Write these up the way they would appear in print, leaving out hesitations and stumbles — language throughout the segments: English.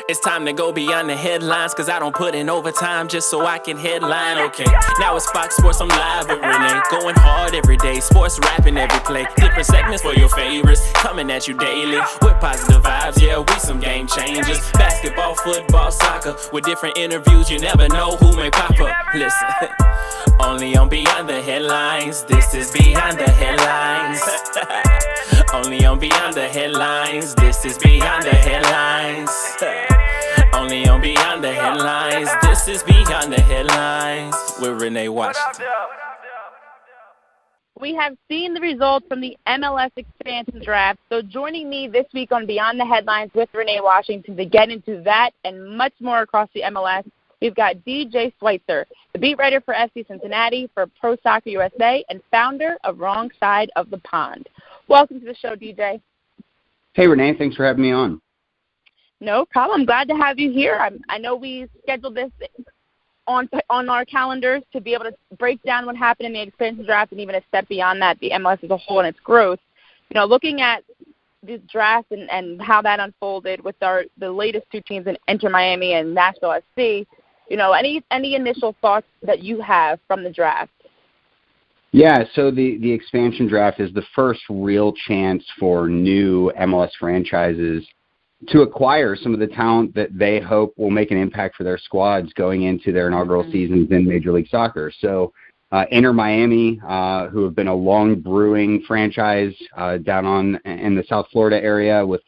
It's time to go beyond the headlines, cause I don't put in overtime just so I can headline, okay. Now it's Fox Sports, I'm live with Renee. Going hard every day, sports rapping every play. Different segments for your favorites, coming at you daily. With positive vibes, yeah, we some game changers. Basketball, football, soccer, with different interviews, you never know who may pop up. Listen, only on Beyond the Headlines, this is Beyond the Headlines. Only on Beyond the Headlines, this is Beyond the Headlines. Only on Beyond the Headlines, this is Beyond the Headlines with Renee Washington. We have seen the results from the MLS expansion draft, so joining me this week on Beyond the Headlines with Renee Washington to get into that and much more across the MLS, we've got D.J Switzer, the beat writer for FC Cincinnati, for Pro Soccer USA, and founder of Wrong Side of the Pond. Welcome to the show, DJ. Hey, Renee. Thanks for having me on. No problem. Glad to have you here. I know we scheduled this on our calendars to be able to break down what happened in the expansion draft and even a step beyond that, the MLS as a whole and its growth. You know, looking at this draft and how that unfolded with the latest two teams in Inter Miami and Nashville SC, you know, any initial thoughts that you have from the draft? Yeah, so the expansion draft is the first real chance for new MLS franchises to acquire some of the talent that they hope will make an impact for their squads going into their inaugural seasons in Major League Soccer. So Inter Miami, who have been a long brewing franchise down in the South Florida area, with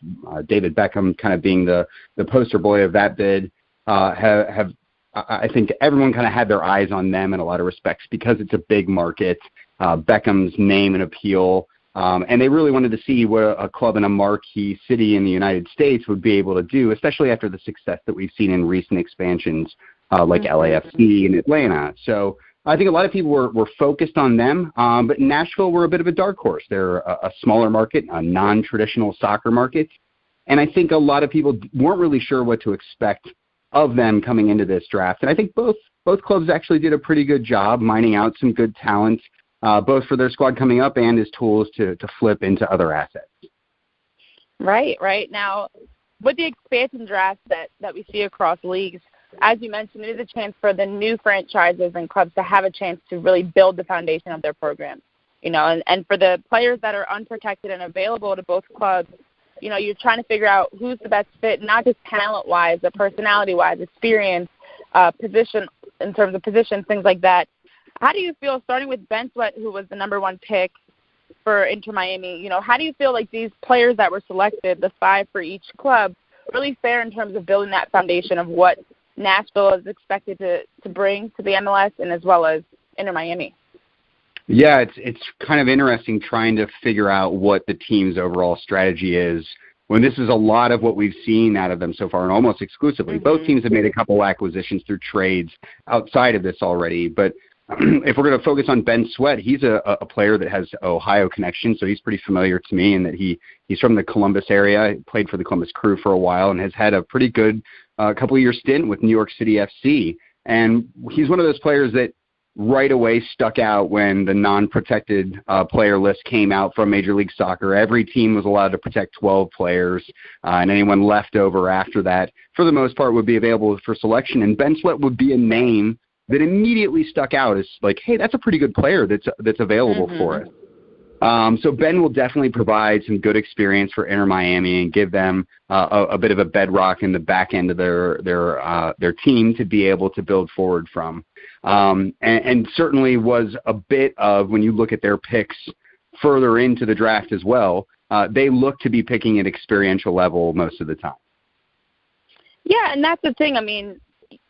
David Beckham kind of being the poster boy of that bid, I think everyone kind of had their eyes on them in a lot of respects because it's a big market, Beckham's name and appeal, and they really wanted to see what a club in a marquee city in the United States would be able to do, especially after the success that we've seen in recent expansions like LAFC and Atlanta. So I think a lot of people were focused on them, but Nashville were a bit of a dark horse. They're a smaller market, a non-traditional soccer market, and I think a lot of people weren't really sure what to expect of them coming into this draft. And I think both clubs actually did a pretty good job mining out some good talent, both for their squad coming up and as tools to flip into other assets. Right. Now, with the expansion draft that we see across leagues, as you mentioned, it is a chance for the new franchises and clubs to have a chance to really build the foundation of their program. You know, and for the players that are unprotected and available to both clubs, you know, you're trying to figure out who's the best fit, not just talent-wise, but personality-wise, experience, position, in terms of position, things like that. How do you feel, starting with Ben Sweat, who was the number one pick for Inter Miami, you know, how do you feel like these players that were selected, the 5 for each club, really fair in terms of building that foundation of what Nashville is expected to bring to the MLS and as well as Inter Miami? Yeah, it's kind of interesting trying to figure out what the team's overall strategy is when this is a lot of what we've seen out of them so far, and almost exclusively. Both teams have made a couple acquisitions through trades outside of this already, but if we're going to focus on Ben Sweat, he's a player that has Ohio connection, so he's pretty familiar to me in that he's from the Columbus area. He played for the Columbus Crew for a while and has had a pretty good couple of year stint with New York City FC. And he's one of those players that right away stuck out when the non-protected player list came out from Major League Soccer. Every team was allowed to protect 12 players, and anyone left over after that, for the most part, would be available for selection. And Ben Sweat would be a name that immediately stuck out as like, hey, that's a pretty good player that's available for us. So Ben will definitely provide some good experience for Inter Miami and give them a bit of a bedrock in the back end of their team to be able to build forward from. And certainly was a bit of, when you look at their picks further into the draft as well, they look to be picking at experiential level most of the time. Yeah, and that's the thing. I mean,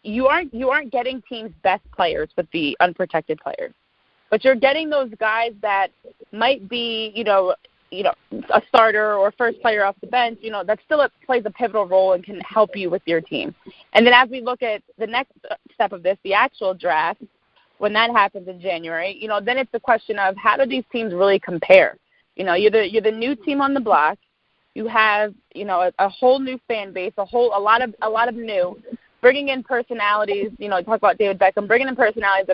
you aren't getting teams' best players with the unprotected players, but you're getting those guys that might be, you know, a starter or first player off the bench, you know, that still plays a pivotal role and can help you with your team. And then as we look at the next step of this, the actual draft, when that happens in January, you know, then it's the question of how do these teams really compare? You know, you're the new team on the block. You have, you know, a whole new fan base, a lot of new, bringing in personalities. You know, talk about David Beckham, bringing in personalities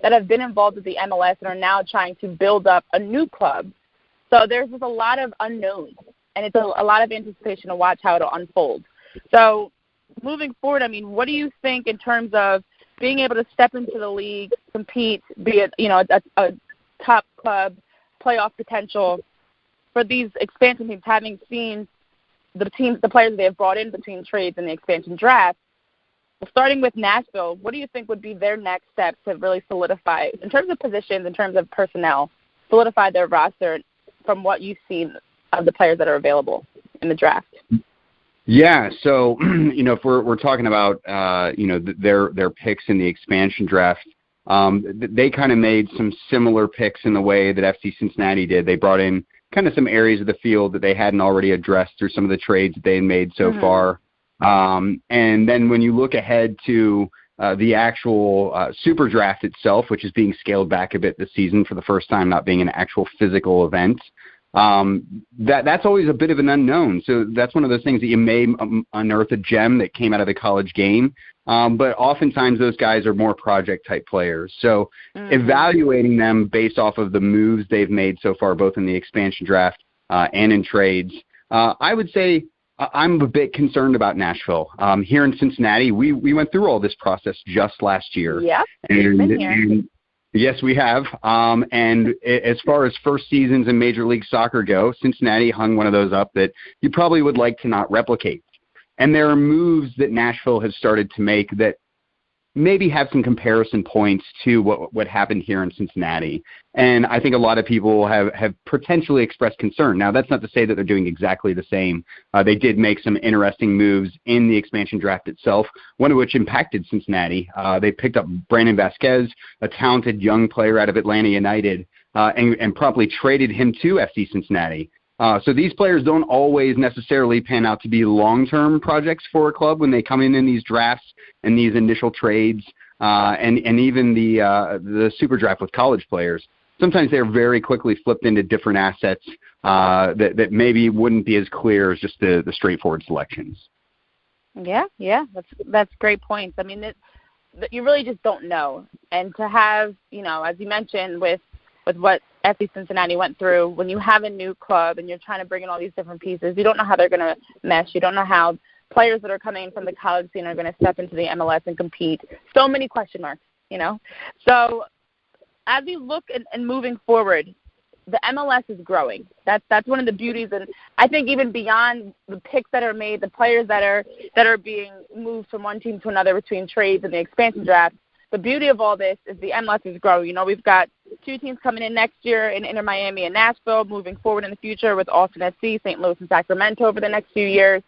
that have been involved with the MLS and are now trying to build up a new club. So there's just a lot of unknowns, and it's a lot of anticipation to watch how it'll unfold. So moving forward, I mean, what do you think in terms of being able to step into the league, compete, be it, a top club, playoff potential for these expansion teams, having seen the players they have brought in between trades and the expansion draft? Well, starting with Nashville, what do you think would be their next steps to really solidify, in terms of positions, in terms of personnel, solidify their roster from what you've seen of the players that are available in the draft? Yeah, so if we're talking about their picks in the expansion draft, they kind of made some similar picks in the way that FC Cincinnati did. They brought in kind of some areas of the field that they hadn't already addressed through some of the trades that they had made so far. And then when you look ahead to the actual super draft itself, which is being scaled back a bit this season for the first time, not being an actual physical event, that's always a bit of an unknown. So that's one of those things that you may unearth a gem that came out of the college game. But oftentimes those guys are more project-type players. So evaluating them based off of the moves they've made so far, both in the expansion draft and in trades, I would say I'm a bit concerned about Nashville. Here in Cincinnati, we went through all this process just last year. Yeah, and yes, we have. And as far as first seasons in Major League Soccer go, Cincinnati hung one of those up that you probably would like to not replicate. And there are moves that Nashville has started to make that maybe have some comparison points to what happened here in Cincinnati. And I think a lot of people have potentially expressed concern. Now, that's not to say that they're doing exactly the same. They did make some interesting moves in the expansion draft itself, one of which impacted Cincinnati. They picked up Brandon Vasquez, a talented young player out of Atlanta United, and promptly traded him to FC Cincinnati. So these players don't always necessarily pan out to be long-term projects for a club when they come in these drafts and these initial trades, and even the super draft with college players. Sometimes they're very quickly flipped into different assets that maybe wouldn't be as clear as just the straightforward selections. Yeah, that's great points. I mean, you really just don't know. And to have, as you mentioned, with what FC Cincinnati went through, when you have a new club and you're trying to bring in all these different pieces, you don't know how they're going to mesh. You don't know how players that are coming in from the college scene are going to step into the MLS and compete. So many question marks, So as we look and moving forward, the MLS is growing. That's one of the beauties, and I think even beyond the picks that are made, the players that are being moved from one team to another between trades and the expansion draft, the beauty of all this is the MLS is growing. We've got 2 teams coming in next year in Inter Miami and Nashville, moving forward in the future with Austin SC, St. Louis, and Sacramento over the next few years.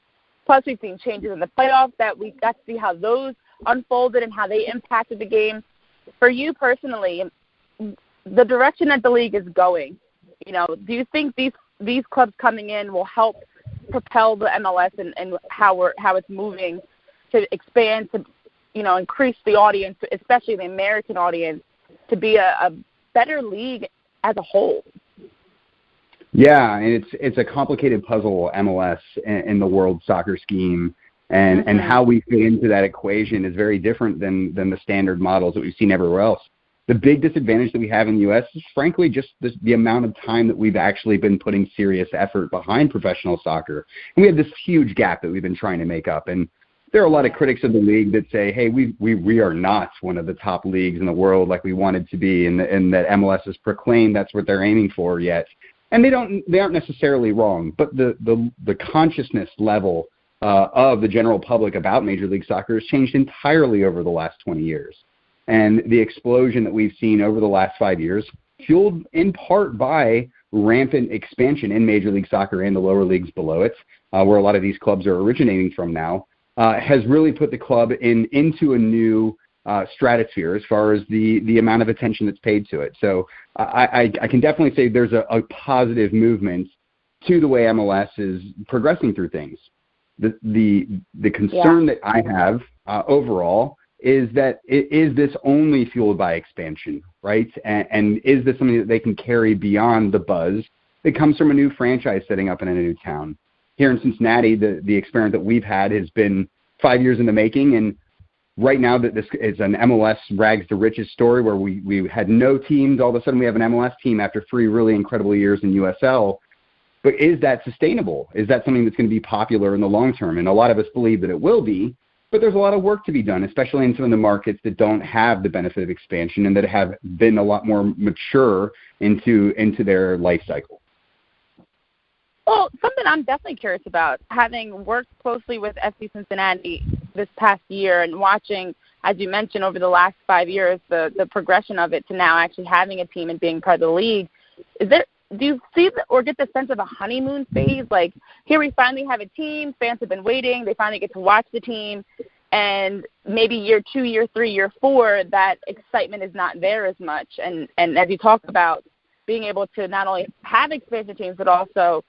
Plus, we've seen changes in the playoffs that we got to see how those unfolded and how they impacted the game. For you personally, the direction that the league is going, do you think these clubs coming in will help propel the MLS and how it's moving to expand, to increase the audience, especially the American audience, to be a better league as a whole? Yeah, and it's a complicated puzzle, MLS, in the world soccer scheme, and how we fit into that equation is very different than the standard models that we've seen everywhere else. The big disadvantage that we have in the U.S. is, frankly, just the amount of time that we've actually been putting serious effort behind professional soccer. And we have this huge gap that we've been trying to make up. And there are a lot of critics of the league that say, hey, we are not one of the top leagues in the world like we wanted to be, and that MLS has proclaimed that's what they're aiming for yet. And they aren't necessarily wrong, but the consciousness level of the general public about Major League Soccer has changed entirely over the last 20 years. And the explosion that we've seen over the last 5 years, fueled in part by rampant expansion in Major League Soccer and the lower leagues below it, where a lot of these clubs are originating from now, has really put the club into a new stratosphere as far as the amount of attention that's paid to it. So I can definitely say there's a positive movement to the way MLS is progressing through things. The concern that I have overall is that is this only fueled by expansion, right? And is this something that they can carry beyond the buzz that comes from a new franchise setting up in a new town? Here in Cincinnati, the experiment that we've had has been 5 years in the making, and right now that this is an MLS rags to riches story where we had no teams. All of a sudden we have an MLS team after 3 really incredible years in USL. But is that sustainable? Is that something that's going to be popular in the long term? And a lot of us believe that it will be, But there's a lot of work to be done, especially in some of the markets that don't have the benefit of expansion and that have been a lot more mature into their life cycle. Well, something I'm definitely curious about, having worked closely with FC Cincinnati this past year and watching, as you mentioned, over the last 5 years, the progression of it to now actually having a team and being part of the league, do you see or get the sense of a honeymoon phase? Like, here we finally have a team, fans have been waiting, they finally get to watch the team, and maybe year 2, year 3, year 4, that excitement is not there as much. And as you talk about being able to not only have expansion teams, but also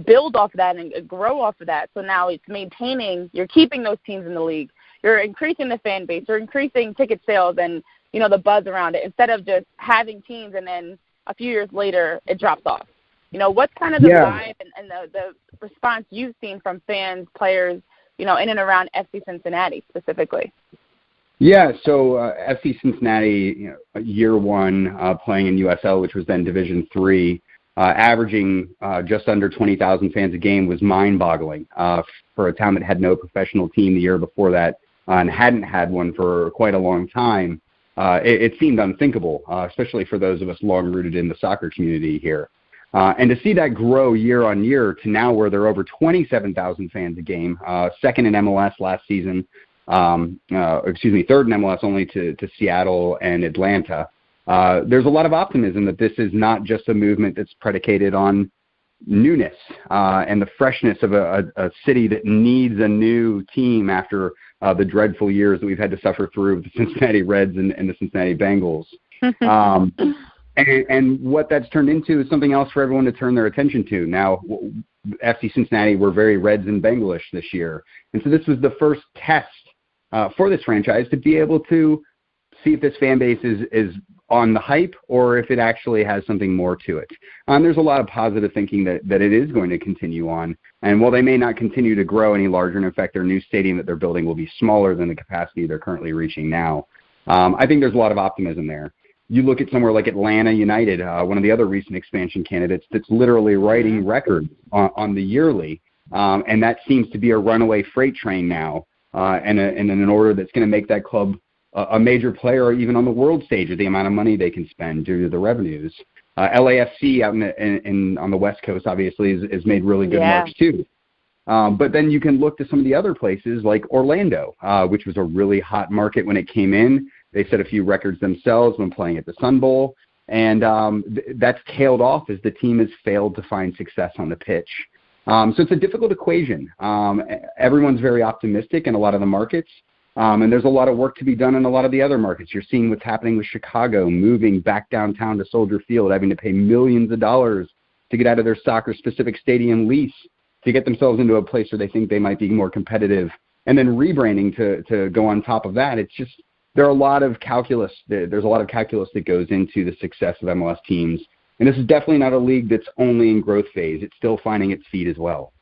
build off of that and grow off of that. So now it's maintaining, you're keeping those teams in the league, you're increasing the fan base, you're increasing ticket sales and, the buzz around it, instead of just having teams and then a few years later it drops off. What's kind of the vibe and the response you've seen from fans, players, in and around FC Cincinnati specifically? Yeah, so FC Cincinnati, year 1 playing in USL, which was then Division III, averaging just under 20,000 fans a game was mind-boggling for a town that had no professional team the year before that and hadn't had one for quite a long time. It seemed unthinkable, especially for those of us long-rooted in the soccer community here. And to see that grow year on year to now where there are over 27,000 fans a game, second in MLS last season, third in MLS only to Seattle and Atlanta. There's a lot of optimism that this is not just a movement that's predicated on newness and the freshness of a city that needs a new team after the dreadful years that we've had to suffer through with the Cincinnati Reds and the Cincinnati Bengals. And what that's turned into is something else for everyone to turn their attention to. Now, FC Cincinnati were very Reds and Bengalish this year. And so this was the first test for this franchise to be able to see if this fan base is on the hype or if it actually has something more to it. There's a lot of positive thinking that it is going to continue on. And while they may not continue to grow any larger, and in fact their new stadium that they're building will be smaller than the capacity they're currently reaching now, I think there's a lot of optimism there. You look at somewhere like Atlanta United, one of the other recent expansion candidates that's literally writing records on the yearly, and that seems to be a runaway freight train now, and in an order that's going to make that club a major player even on the world stage with the amount of money they can spend due to the revenues. LAFC out on the West Coast obviously has made really good marks too. But then you can look to some of the other places like Orlando, which was a really hot market when it came in. They set a few records themselves when playing at the Sun Bowl, and that's tailed off as the team has failed to find success on the pitch. So it's a difficult equation. Everyone's very optimistic in a lot of the markets, and there's a lot of work to be done in a lot of the other markets. You're seeing what's happening with Chicago, moving back downtown to Soldier Field, having to pay millions of dollars to get out of their soccer-specific stadium lease to get themselves into a place where they think they might be more competitive, and then rebranding to go on top of that. It's just there's a lot of calculus that goes into the success of MLS teams. And this is definitely not a league that's only in growth phase. It's still finding its feet as well.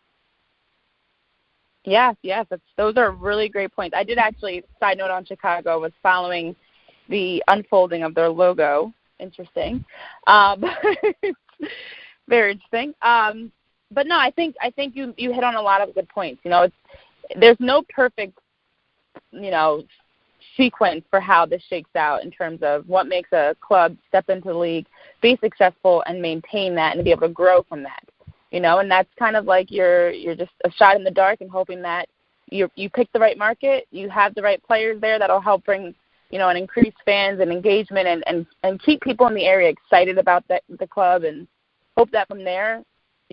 Yes, those are really great points. I did actually, side note on Chicago, was following the unfolding of their logo. Interesting. Very interesting. But no, I think you hit on a lot of good points. There's no perfect, sequence for how this shakes out in terms of what makes a club step into the league, be successful, and maintain that and be able to grow from that. And that's kind of like you're just a shot in the dark and hoping that you pick the right market, you have the right players there that'll help bring, and increase fans and engagement and keep people in the area excited about the club, and hope that from there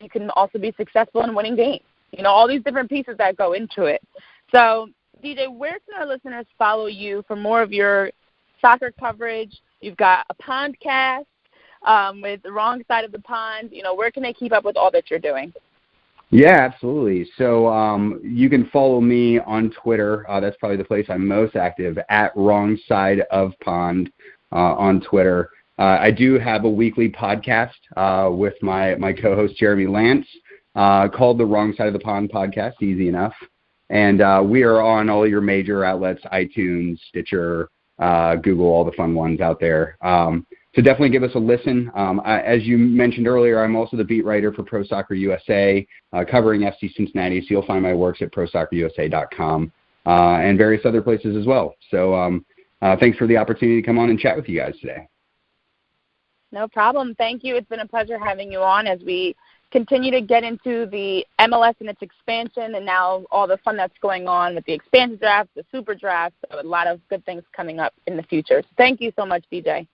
you can also be successful in winning games. All these different pieces that go into it. So, DJ, where can our listeners follow you for more of your soccer coverage? You've got a podcast with the Wrong Side of the Pond. Where can they keep up with all that you're doing? Yeah, absolutely. So you can follow me on Twitter. That's probably the place I'm most active, at Wrong Side of Pond on Twitter. I do have a weekly podcast with my co-host Jeremy Lance called the Wrong Side of the Pond Podcast, easy enough. And we are on all your major outlets, iTunes, Stitcher, Google, all the fun ones out there. So definitely give us a listen. As you mentioned earlier, I'm also the beat writer for Pro Soccer USA, covering FC Cincinnati, so you'll find my works at prosoccerusa.com. and various other places as well. So thanks for the opportunity to come on and chat with you guys today. No problem. Thank you. It's been a pleasure having you on as we continue to get into the MLS and its expansion, and now all the fun that's going on with the expansion draft, the super draft. So a lot of good things coming up in the future. So thank you so much, DJ.